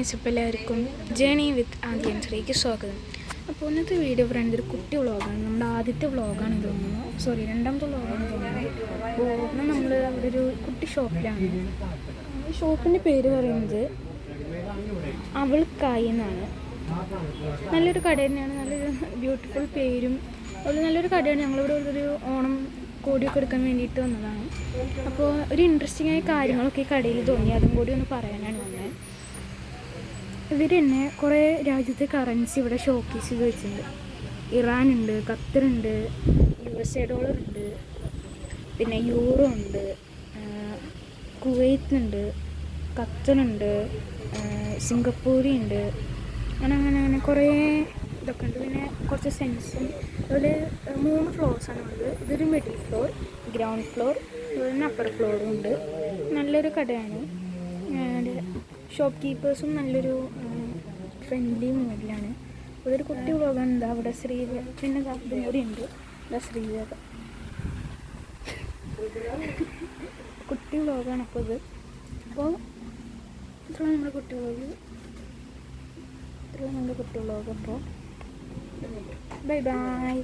Guys, അപ്പോൾ എല്ലാവർക്കും journey വിത്ത് ആദ്യൻസിലേക്ക് സ്വാഗതം. അപ്പോൾ ഇന്നത്തെ വീഡിയോ പറയുന്നത് ഒരു കുട്ടി വ്ളോഗാണ്. നമ്മുടെ ആദ്യത്തെ വ്ളോഗാണ് തോന്നുന്നു. രണ്ടാമത്തെ വ്ളോഗാണ് തോന്നുന്നത്. അപ്പോൾ നമ്മൾ അവിടെ ഒരു കുട്ടി ഷോപ്പിലാണ്. ഈ ഷോപ്പിൻ്റെ പേര് പറയുന്നത് അവൾക്കായി എന്നാണ്. നല്ലൊരു കട തന്നെയാണ്, നല്ലൊരു ബ്യൂട്ടിഫുൾ പേരും. അതുപോലെ നല്ലൊരു കടയാണ്. ഞങ്ങളിവിടെ ഒരു ഓണം കോടിയൊക്കെ എടുക്കാൻ വേണ്ടിയിട്ട് വന്നതാണ്. അപ്പോൾ ഒരു ഇൻട്രസ്റ്റിംഗ് ആയ കാര്യങ്ങളൊക്കെ ഈ കടയിൽ തോന്നി, അതും കൂടി ഒന്ന് പറയാനാണ് വന്നത്. ഇവർ തന്നെ കുറേ രാജ്യത്തെ കറൻസി ഇവിടെ ഷോക്കേസ് ചെയ്ത് വെച്ചിട്ടുണ്ട്. ഇറാനുണ്ട്, ഖത്തറുണ്ട്, USA ഡോളറുണ്ട്, പിന്നെ യൂറോ ഉണ്ട്, കുവൈത്തുണ്ട്, ഖത്തറുണ്ട്, സിംഗപ്പൂരി ഉണ്ട്. അങ്ങനെ കുറേ ഇതൊക്കെ ഉണ്ട്. പിന്നെ കുറച്ച് സെൻസും. അതുപോലെ 3 ഫ്ലോർസാണ് ഉള്ളത്. ഇതൊരു മിഡിൽ ഫ്ലോർ, ഗ്രൗണ്ട് ഫ്ലോർ, അതുപോലെ അപ്പർ ഫ്ലോറും ഉണ്ട്. നല്ലൊരു കടയാണ്. ഷോപ്പ് കീപ്പേഴ്സും നല്ലൊരു ഫ്രണ്ട്ലി മൂഡിലാണ്. അതൊരു കുട്ടി വ്ളോഗാണ്. എന്താ അവിടെ ശ്രീദേവ, പിന്നെ ഇതും കൂടി ഉണ്ട്. ശ്രീദേവ കുട്ടി വ്ളോഗാണ്. അപ്പോൾ ഇത്രയാണ് നമ്മുടെ കുട്ടി വ്ളോഗ്. അപ്പോൾ ബൈ ബൈ.